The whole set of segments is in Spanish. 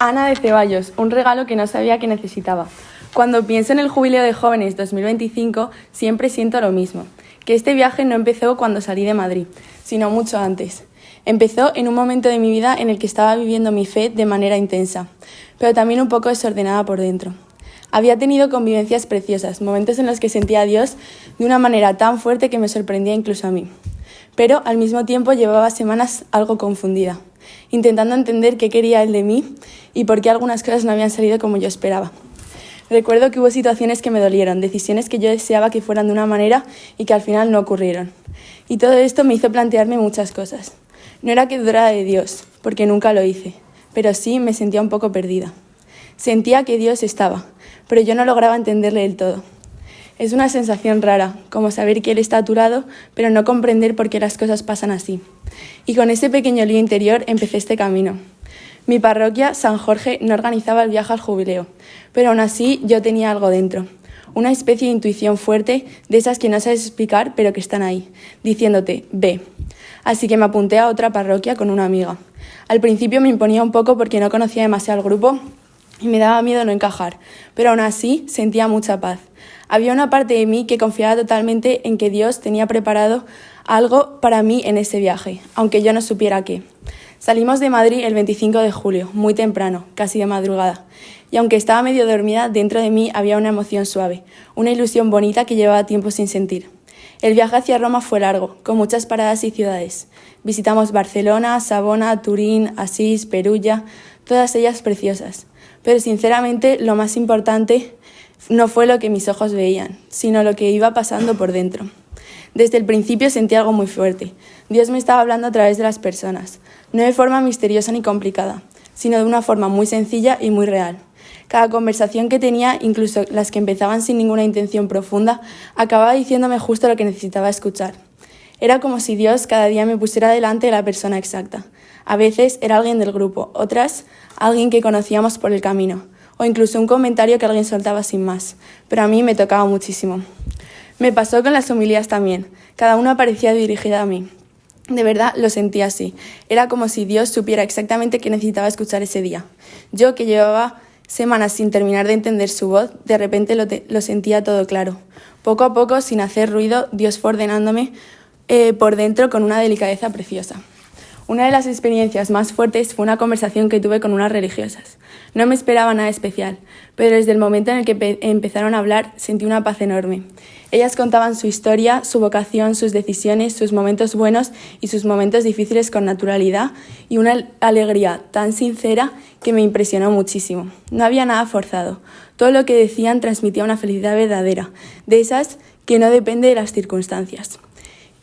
Ana de Ceballos, un regalo que no sabía que necesitaba. Cuando pienso en el Jubileo de Jóvenes 2025, siempre siento lo mismo, que este viaje no empezó cuando salí de Madrid, sino mucho antes. Empezó en un momento de mi vida en el que estaba viviendo mi fe de manera intensa, pero también un poco desordenada por dentro. Había tenido convivencias preciosas, momentos en los que sentía a Dios de una manera tan fuerte que me sorprendía incluso a mí. Pero al mismo tiempo llevaba semanas algo confundida, intentando entender qué quería Él de mí y por qué algunas cosas no habían salido como yo esperaba. Recuerdo que hubo situaciones que me dolieron, decisiones que yo deseaba que fueran de una manera y que al final no ocurrieron. Y todo esto me hizo plantearme muchas cosas. No era que dudara de Dios, porque nunca lo hice, pero sí me sentía un poco perdida. Sentía que Dios estaba, pero yo no lograba entenderle del todo. Es una sensación rara, como saber que Él está a tu lado, pero no comprender por qué las cosas pasan así. Y con ese pequeño lío interior empecé este camino. Mi parroquia, San Jorge, no organizaba el viaje al jubileo, pero aún así yo tenía algo dentro. Una especie de intuición fuerte, de esas que no sabes explicar, pero que están ahí, diciéndote, ve. Así que me apunté a otra parroquia con una amiga. Al principio me imponía un poco porque no conocía demasiado al grupo y me daba miedo no encajar, pero aún así sentía mucha paz. Había una parte de mí que confiaba totalmente en que Dios tenía preparado algo para mí en ese viaje, aunque yo no supiera qué. Salimos de Madrid el 25 de julio, muy temprano, casi de madrugada, y aunque estaba medio dormida, dentro de mí había una emoción suave, una ilusión bonita que llevaba tiempo sin sentir. El viaje hacia Roma fue largo, con muchas paradas y ciudades. Visitamos Barcelona, Savona, Turín, Asís, Perugia, todas ellas preciosas. Pero sinceramente lo más importante no fue lo que mis ojos veían, sino lo que iba pasando por dentro. Desde el principio sentí algo muy fuerte. Dios me estaba hablando a través de las personas, no de forma misteriosa ni complicada, sino de una forma muy sencilla y muy real. Cada conversación que tenía, incluso las que empezaban sin ninguna intención profunda, acababa diciéndome justo lo que necesitaba escuchar. Era como si Dios cada día me pusiera delante de la persona exacta. A veces era alguien del grupo, otras alguien que conocíamos por el camino, o incluso un comentario que alguien soltaba sin más, pero a mí me tocaba muchísimo. Me pasó con las homilías también, cada una parecía dirigida a mí. De verdad lo sentía así, era como si Dios supiera exactamente qué necesitaba escuchar ese día. Yo, que llevaba semanas sin terminar de entender su voz, de repente lo sentía todo claro. Poco a poco, sin hacer ruido, Dios fue ordenándome por dentro con una delicadeza preciosa. Una de las experiencias más fuertes fue una conversación que tuve con unas religiosas. No me esperaba nada especial, pero desde el momento en el que empezaron a hablar sentí una paz enorme. Ellas contaban su historia, su vocación, sus decisiones, sus momentos buenos y sus momentos difíciles con naturalidad y una alegría tan sincera que me impresionó muchísimo. No había nada forzado. Todo lo que decían transmitía una felicidad verdadera, de esas que no depende de las circunstancias.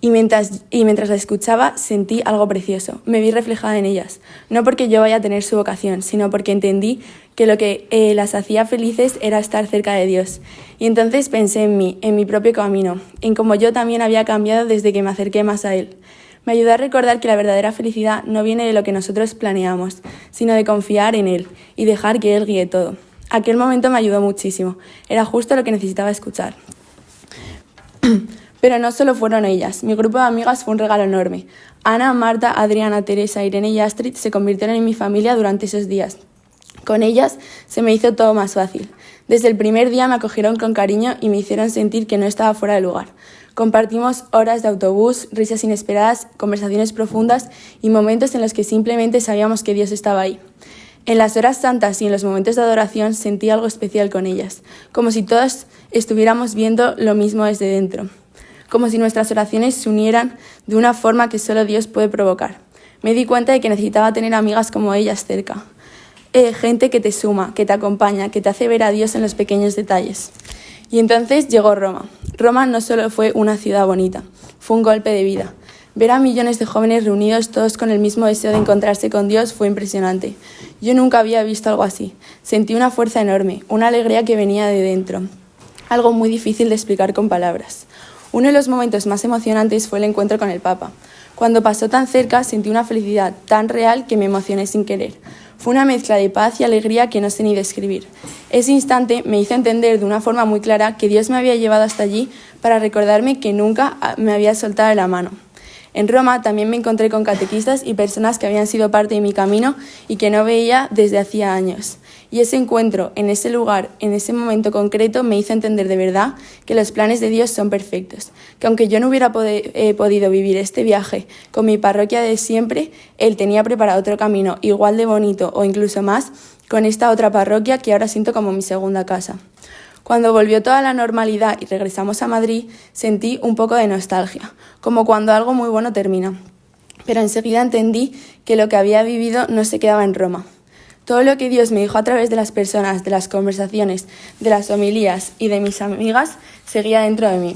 Y mientras la escuchaba sentí algo precioso, me vi reflejada en ellas, no porque yo vaya a tener su vocación, sino porque entendí que lo que las hacía felices era estar cerca de Dios. Y entonces pensé en mí, en mi propio camino, en cómo yo también había cambiado desde que me acerqué más a Él. Me ayudó a recordar que la verdadera felicidad no viene de lo que nosotros planeamos, sino de confiar en Él y dejar que Él guíe todo. Aquel momento me ayudó muchísimo, era justo lo que necesitaba escuchar. Pero no solo fueron ellas, mi grupo de amigas fue un regalo enorme. Ana, Marta, Adriana, Teresa, Irene y Astrid se convirtieron en mi familia durante esos días. Con ellas se me hizo todo más fácil. Desde el primer día me acogieron con cariño y me hicieron sentir que no estaba fuera de lugar. Compartimos horas de autobús, risas inesperadas, conversaciones profundas y momentos en los que simplemente sabíamos que Dios estaba ahí. En las horas santas y en los momentos de adoración sentí algo especial con ellas, como si todas estuviéramos viendo lo mismo desde dentro. Como si nuestras oraciones se unieran de una forma que solo Dios puede provocar. Me di cuenta de que necesitaba tener amigas como ellas cerca. Gente que te suma, que te acompaña, que te hace ver a Dios en los pequeños detalles. Y entonces llegó Roma. Roma no solo fue una ciudad bonita, fue un golpe de vida. Ver a millones de jóvenes reunidos, todos con el mismo deseo de encontrarse con Dios, fue impresionante. Yo nunca había visto algo así. Sentí una fuerza enorme, una alegría que venía de dentro. Algo muy difícil de explicar con palabras. Uno de los momentos más emocionantes fue el encuentro con el Papa. Cuando pasó tan cerca sentí una felicidad tan real que me emocioné sin querer. Fue una mezcla de paz y alegría que no sé ni describir. Ese instante me hizo entender de una forma muy clara que Dios me había llevado hasta allí para recordarme que nunca me había soltado de la mano. En Roma también me encontré con catequistas y personas que habían sido parte de mi camino y que no veía desde hacía años. Y ese encuentro, en ese lugar, en ese momento concreto, me hizo entender de verdad que los planes de Dios son perfectos, que aunque yo no hubiera podido vivir este viaje con mi parroquia de siempre, Él tenía preparado otro camino igual de bonito o incluso más con esta otra parroquia que ahora siento como mi segunda casa. Cuando volvió toda la normalidad y regresamos a Madrid, sentí un poco de nostalgia, como cuando algo muy bueno termina. Pero enseguida entendí que lo que había vivido no se quedaba en Roma. Todo lo que Dios me dijo a través de las personas, de las conversaciones, de las homilías y de mis amigas, seguía dentro de mí.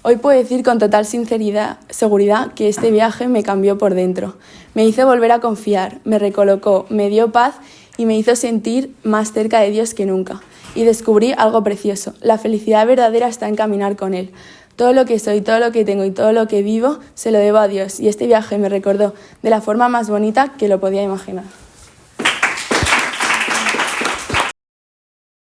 Hoy puedo decir con total seguridad que este viaje me cambió por dentro. Me hizo volver a confiar, me recolocó, me dio paz y me hizo sentir más cerca de Dios que nunca. Y descubrí algo precioso. La felicidad verdadera está en caminar con Él. Todo lo que soy, todo lo que tengo y todo lo que vivo se lo debo a Dios. Y este viaje me recordó de la forma más bonita que lo podía imaginar.